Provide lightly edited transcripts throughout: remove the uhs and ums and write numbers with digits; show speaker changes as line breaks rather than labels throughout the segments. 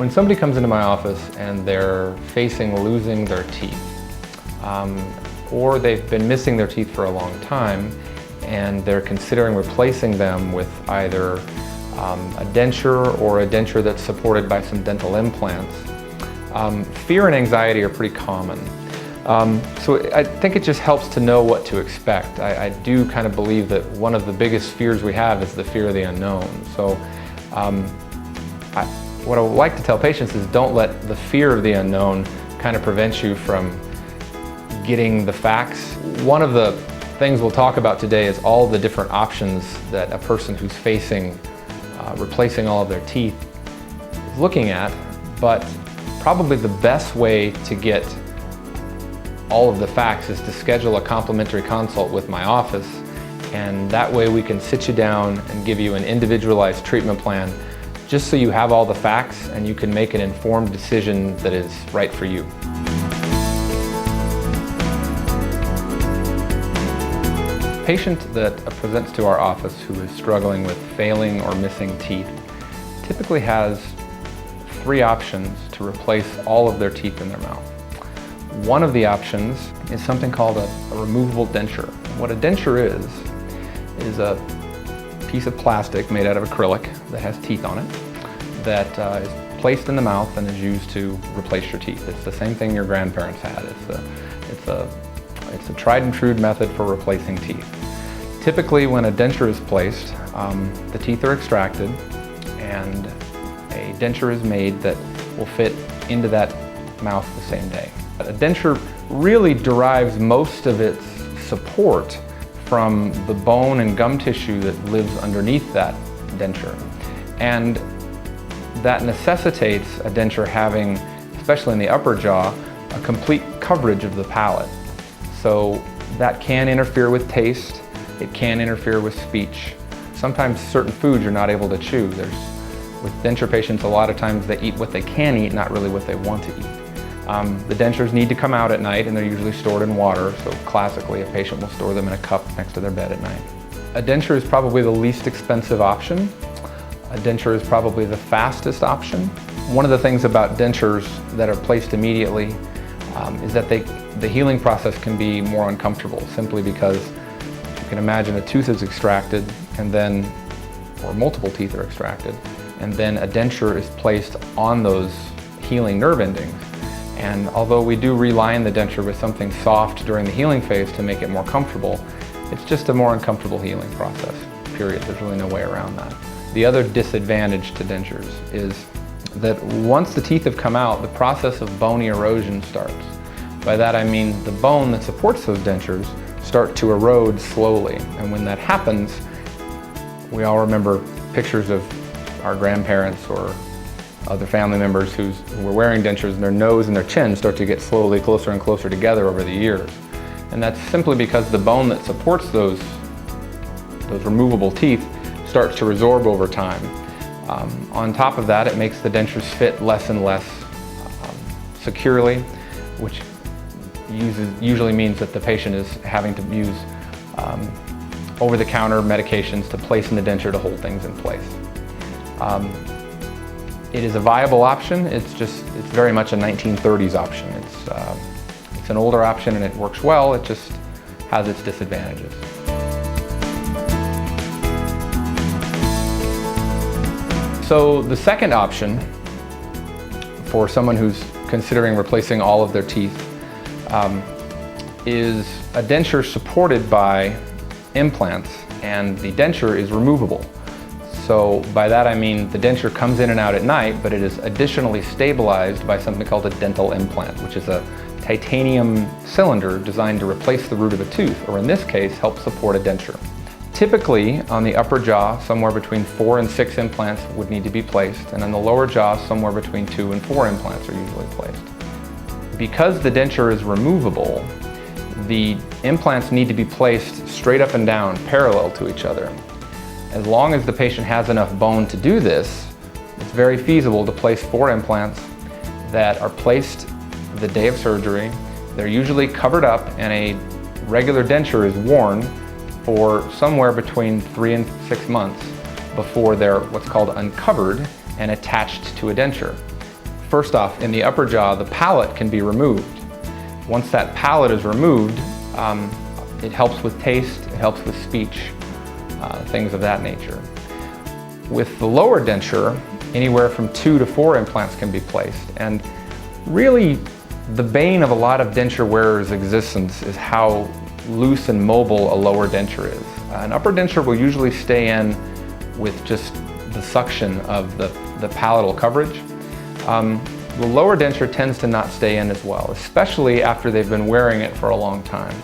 When somebody comes into my office and they're facing losing their teeth, or they've been missing their teeth for a long time and they're considering replacing them with either a denture or a denture that's supported by some dental implants, fear and anxiety are pretty common. So I think it just helps to know what to expect. I do kind of believe that one of the biggest fears we have is the fear of the unknown. So what I would like to tell patients is don't let the fear of the unknown kind of prevent you from getting the facts. One of the things we'll talk about today is all the different options that a person who's facing replacing all of their teeth is looking at, but probably the best way to get all of the facts is to schedule a complimentary consult with my office, and that way we can sit you down and give you an individualized treatment plan just so you have all the facts and you can make an informed decision that is right for you. A patient that presents to our office who is struggling with failing or missing teeth typically has three options to replace all of their teeth in their mouth. One of the options is something called a removable denture. What a denture is a piece of plastic made out of acrylic that has teeth on it that is placed in the mouth and is used to replace your teeth. It's the same thing your grandparents had. It's a tried and true method for replacing teeth. Typically when a denture is placed, the teeth are extracted and a denture is made that will fit into that mouth the same day. A denture really derives most of its support from the bone and gum tissue that lives underneath that denture. And that necessitates a denture having, especially in the upper jaw, a complete coverage of the palate. So that can interfere with taste, it can interfere with speech. Sometimes certain foods you're not able to chew. With denture patients, a lot of times they eat what they can eat, not really what they want to eat. The dentures need to come out at night and they're usually stored in water, so classically a patient will store them in a cup next to their bed at night. A denture is probably the least expensive option. A denture is probably the fastest option. One of the things about dentures that are placed immediately is that the healing process can be more uncomfortable, simply because you can imagine a tooth is extracted and then, or multiple teeth are extracted, and then a denture is placed on those healing nerve endings. And although we do reline the denture with something soft during the healing phase to make it more comfortable, it's just a more uncomfortable healing process, period. There's really no way around that. The other disadvantage to dentures is that once the teeth have come out, the process of bony erosion starts. By that I mean the bone that supports those dentures start to erode slowly. And when that happens, we all remember pictures of our grandparents or other family members who were wearing dentures, and their nose and their chin start to get slowly closer and closer together over the years. And that's simply because the bone that supports those removable teeth starts to resorb over time. On top of that, it makes the dentures fit less and less securely, which usually means that the patient is having to use over-the-counter medications to place in the denture to hold things in place. It is a viable option. It's very much a 1930s option. It's an older option and it works well. It just has its disadvantages. So the second option for someone who's considering replacing all of their teeth is a denture supported by implants, and the denture is removable. So by that I mean the denture comes in and out at night, but it is additionally stabilized by something called a dental implant, which is a titanium cylinder designed to replace the root of a tooth, or in this case, help support a denture. Typically, on the upper jaw, somewhere between 4 and 6 implants would need to be placed, and on the lower jaw, somewhere between 2 and 4 implants are usually placed. Because the denture is removable, the implants need to be placed straight up and down, parallel to each other. As long as the patient has enough bone to do this, it's very feasible to place 4 implants that are placed the day of surgery. They're usually covered up and a regular denture is worn for somewhere between 3 and 6 months before they're what's called uncovered and attached to a denture. First off, in the upper jaw, the palate can be removed. Once that palate is removed, it helps with taste, it helps with speech, things of that nature. With the lower denture, anywhere from 2 to 4 implants can be placed. And really, the bane of a lot of denture wearers' existence is how loose and mobile a lower denture is. An upper denture will usually stay in with just the suction of the palatal coverage. The lower denture tends to not stay in as well, especially after they've been wearing it for a long time.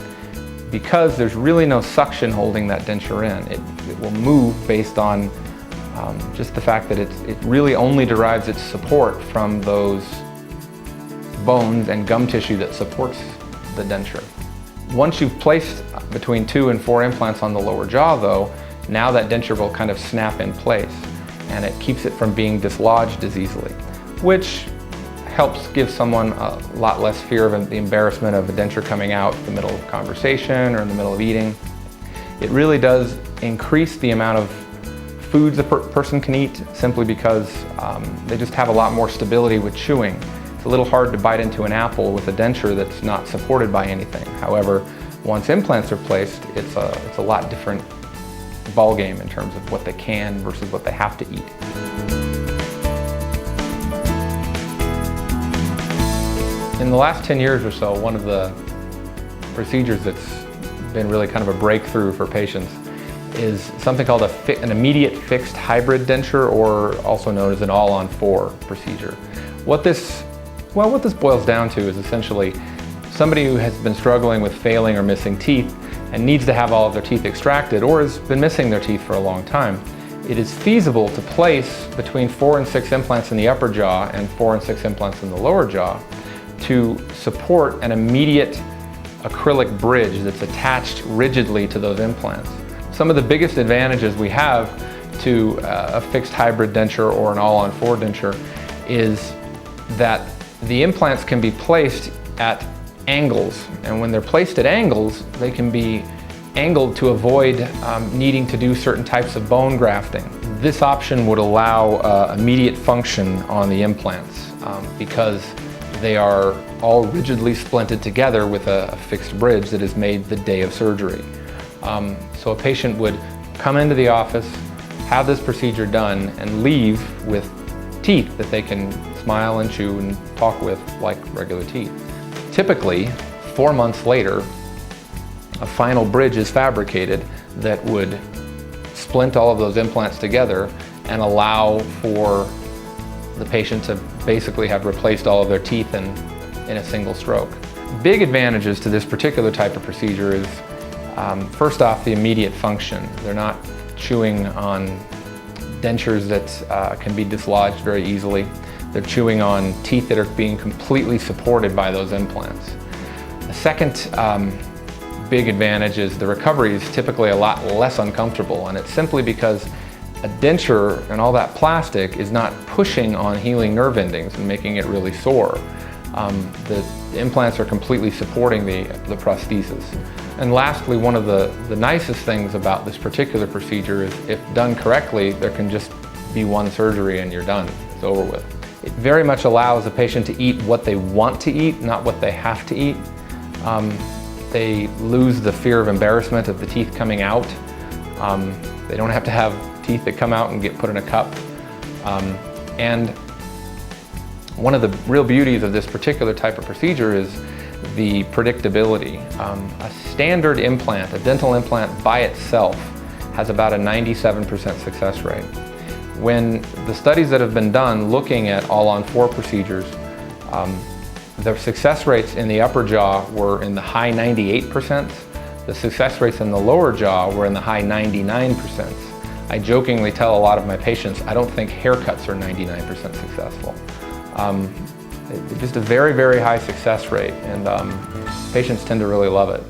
Because there's really no suction holding that denture in. It will move based on just the fact that it really only derives its support from those bones and gum tissue that supports the denture. Once you've placed between 2 and 4 implants on the lower jaw though, now that denture will kind of snap in place and it keeps it from being dislodged as easily, which helps give someone a lot less fear of the embarrassment of a denture coming out in the middle of conversation or in the middle of eating. It really does increase the amount of foods a person can eat simply because they just have a lot more stability with chewing. It's a little hard to bite into an apple with a denture that's not supported by anything. However, once implants are placed, it's a lot different ballgame in terms of what they can versus what they have to eat. In the last 10 years or so, one of the procedures that's been really kind of a breakthrough for patients is something called an immediate fixed hybrid denture, or also known as an all-on-4 procedure. What this boils down to is essentially somebody who has been struggling with failing or missing teeth and needs to have all of their teeth extracted or has been missing their teeth for a long time. It is feasible to place between 4 and 6 implants in the upper jaw and 4 and 6 implants in the lower jaw to support an immediate acrylic bridge that's attached rigidly to those implants. Some of the biggest advantages we have to a fixed hybrid denture or an all-on-4 denture is that the implants can be placed at angles, and when they're placed at angles, they can be angled to avoid needing to do certain types of bone grafting. This option would allow immediate function on the implants because they are all rigidly splinted together with a fixed bridge that is made the day of surgery. So a patient would come into the office, have this procedure done, and leave with teeth that they can smile and chew and talk with like regular teeth. Typically, 4 months later, a final bridge is fabricated that would splint all of those implants together and allow for the patient to basically have replaced all of their teeth in a single stroke. Big advantages to this particular type of procedure is, first off, the immediate function. They're not chewing on dentures that can be dislodged very easily. They're chewing on teeth that are being completely supported by those implants. The second big advantage is the recovery is typically a lot less uncomfortable, and it's simply because a denture and all that plastic is not pushing on healing nerve endings and making it really sore. The implants are completely supporting the prosthesis. And lastly, one of the nicest things about this particular procedure is if done correctly, there can just be one surgery and you're done. It's over with. It very much allows the patient to eat what they want to eat, not what they have to eat. They lose the fear of embarrassment of the teeth coming out. They don't have to have teeth that come out and get put in a cup. And one of the real beauties of this particular type of procedure is the predictability. A standard implant, a dental implant by itself, has about a 97% success rate. When the studies that have been done looking at all-on-4 procedures, the success rates in the upper jaw were in the high 98%. The success rates in the lower jaw were in the high 99%. I jokingly tell a lot of my patients, I don't think haircuts are 99% successful. Just a very, very high success rate, and patients tend to really love it.